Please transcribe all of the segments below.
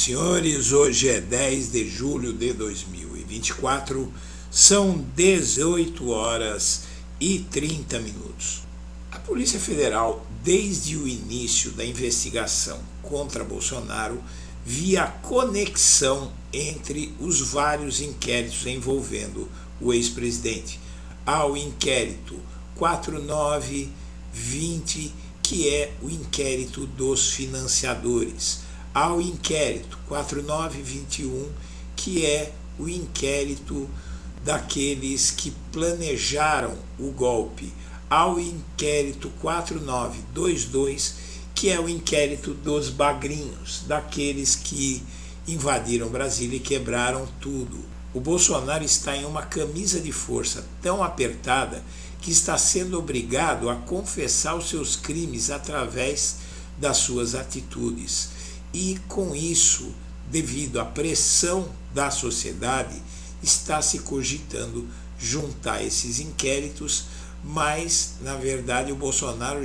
senhores, hoje é 10 de julho de 2024, são 18 horas e 30 minutos. A Polícia Federal, desde o início da investigação contra Bolsonaro, via a conexão entre os vários inquéritos envolvendo o ex-presidente. Há o inquérito 4920, que é o inquérito dos financiadores. Há o inquérito 4921, que é o inquérito daqueles que planejaram o golpe. Há o inquérito 4922, que é o inquérito dos bagrinhos, daqueles que invadiram Brasília e quebraram tudo. O Bolsonaro está em uma camisa de força tão apertada que está sendo obrigado a confessar os seus crimes através das suas atitudes. E com isso, devido à pressão da sociedade, está se cogitando juntar esses inquéritos, mas na verdade o Bolsonaro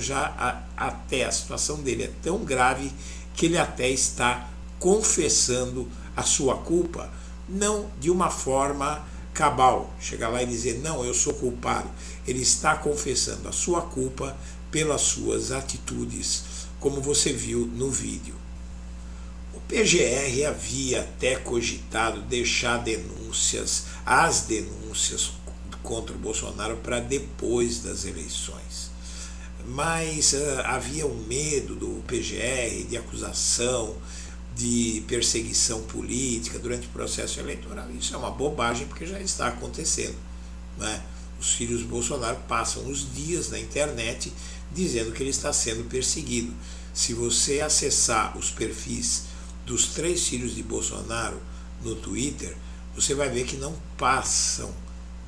até a situação dele é tão grave que ele até está confessando a sua culpa, não de uma forma cabal, chegar lá e dizer, não, eu sou culpado. Ele está confessando a sua culpa pelas suas atitudes, como você viu no vídeo. O PGR havia até cogitado deixar as denúncias contra o Bolsonaro para depois das eleições. Mas havia um medo do PGR de acusação, de perseguição política durante o processo eleitoral. Isso é uma bobagem, porque já está acontecendo, né? Os filhos do Bolsonaro passam os dias na internet dizendo que ele está sendo perseguido. Se você acessar os perfis dos 3 filhos de Bolsonaro no Twitter, você vai ver que não passam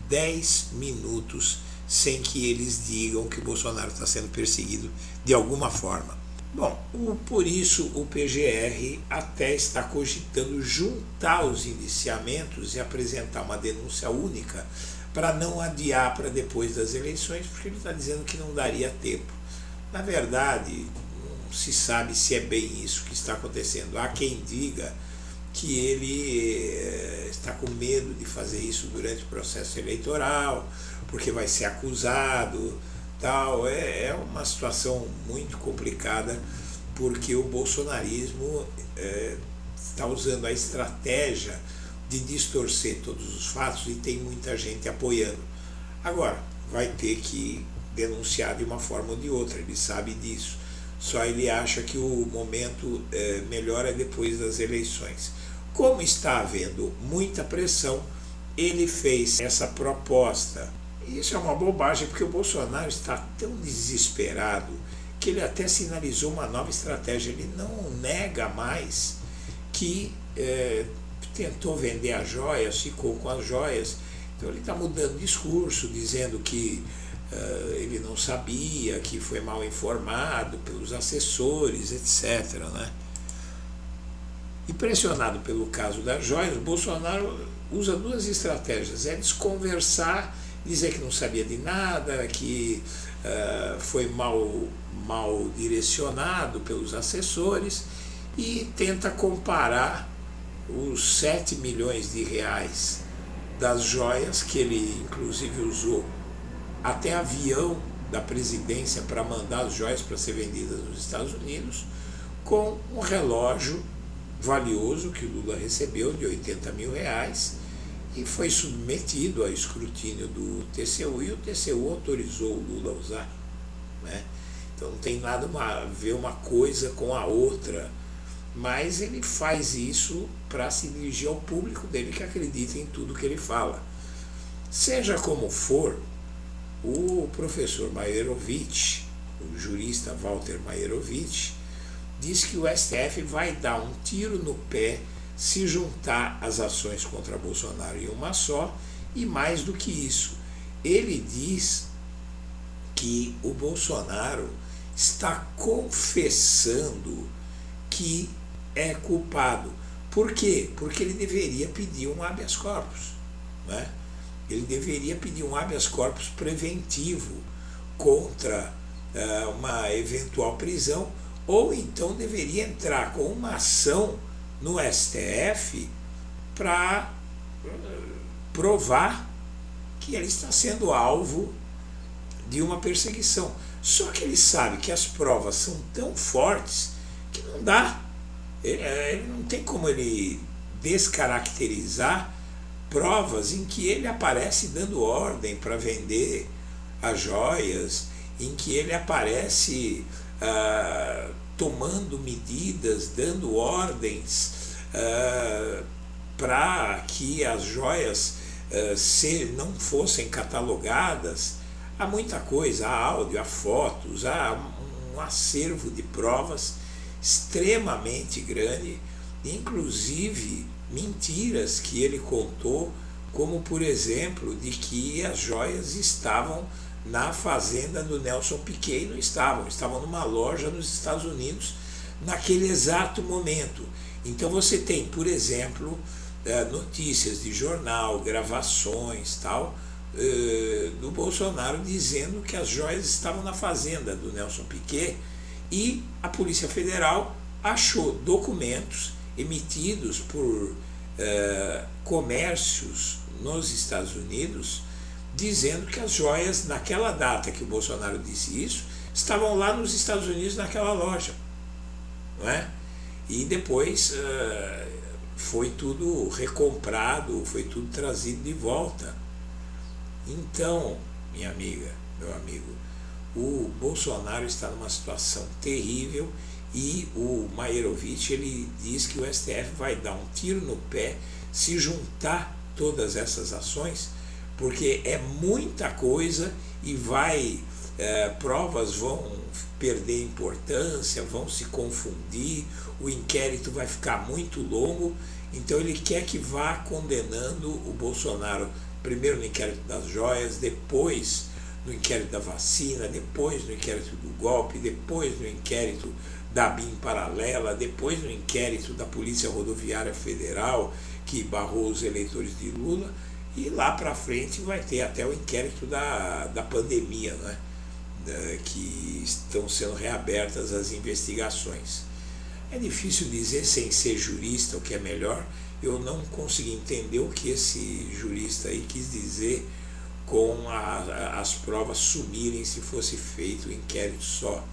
10 minutos sem que eles digam que o Bolsonaro está sendo perseguido de alguma forma. Bom, por isso o PGR até está cogitando juntar os indiciamentos e apresentar uma denúncia única para não adiar para depois das eleições, porque ele está dizendo que não daria tempo. Na verdade, não se sabe se é bem isso que está acontecendo. Há quem diga que ele está com medo de fazer isso durante o processo eleitoral, porque vai ser acusado, tal. É uma situação muito complicada, porque o bolsonarismo está usando a estratégia de distorcer todos os fatos e tem muita gente apoiando. Agora, vai ter que denunciar de uma forma ou de outra, ele sabe disso. Só ele acha que o momento melhor é depois das eleições. Como está havendo muita pressão, ele fez essa proposta. Isso é uma bobagem, porque o Bolsonaro está tão desesperado que ele até sinalizou uma nova estratégia. Ele não nega mais que tentou vender as joias, ficou com as joias. Então ele está mudando discurso, dizendo que ele não sabia, que foi mal informado pelos assessores, etc., né? E pressionado pelo caso das joias, o Bolsonaro usa 2 estratégias. É desconversar, dizer que não sabia de nada, que foi mal direcionado pelos assessores, e tenta comparar os 7 milhões de reais das joias, que ele inclusive usou até avião da presidência para mandar as joias para ser vendidas nos Estados Unidos, com um relógio valioso que Lula recebeu de 80 mil reais e foi submetido a escrutínio do TCU, e o TCU autorizou o Lula a usar, né? Então não tem nada a ver uma coisa com a outra, mas ele faz isso para se dirigir ao público dele, que acredita em tudo que ele fala. Seja como for, o professor Maierovitch, o jurista Walter Maierovitch, diz que o STF vai dar um tiro no pé se juntar as ações contra Bolsonaro em uma só, e mais do que isso, ele diz que o Bolsonaro está confessando que é culpado. Por quê? Porque ele deveria pedir um habeas corpus, né? Ele deveria pedir um habeas corpus preventivo contra uma eventual prisão, ou então deveria entrar com uma ação no STF para provar que ele está sendo alvo de uma perseguição. Só que ele sabe que as provas são tão fortes que não dá. Ele não tem como ele descaracterizar provas em que ele aparece dando ordem para vender as joias, em que ele aparece tomando medidas, dando ordens para que as joias não fossem catalogadas. Há muita coisa, há áudio, há fotos, há um acervo de provas extremamente grande, inclusive mentiras que ele contou, como por exemplo de que as joias estavam na fazenda do Nelson Piquet, e não estavam numa loja nos Estados Unidos naquele exato momento. Então você tem, por exemplo, notícias de jornal, gravações, tal, do Bolsonaro dizendo que as joias estavam na fazenda do Nelson Piquet, e a Polícia Federal achou documentos emitidos por comércios nos Estados Unidos dizendo que as joias, naquela data que o Bolsonaro disse isso, estavam lá nos Estados Unidos naquela loja, não é? E depois foi tudo recomprado, foi tudo trazido de volta. Então, minha amiga, meu amigo, o Bolsonaro está numa situação terrível, e o Maierovitch, ele diz que o STF vai dar um tiro no pé se juntar todas essas ações, porque é muita coisa e provas vão perder importância, vão se confundir, o inquérito vai ficar muito longo. Então ele quer que vá condenando o Bolsonaro, primeiro no inquérito das joias, depois no inquérito da vacina, depois no inquérito do golpe, depois no inquérito da BIM paralela, depois no inquérito da Polícia Rodoviária Federal, que barrou os eleitores de Lula, e lá para frente vai ter até o inquérito da pandemia, né? Que estão sendo reabertas as investigações. É difícil dizer, sem ser jurista, o que é melhor. Eu não consegui entender o que esse jurista aí quis dizer com as provas sumirem se fosse feito um inquérito só.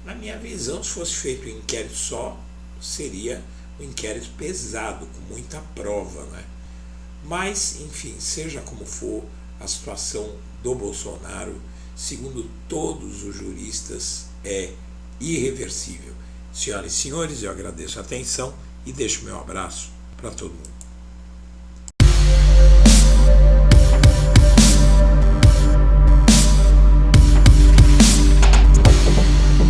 Na minha visão, se fosse feito um inquérito só, seria um inquérito pesado, com muita prova, né? Mas, enfim, seja como for, a situação do Bolsonaro, segundo todos os juristas, é irreversível. Senhoras e senhores, eu agradeço a atenção e deixo meu abraço para todo mundo.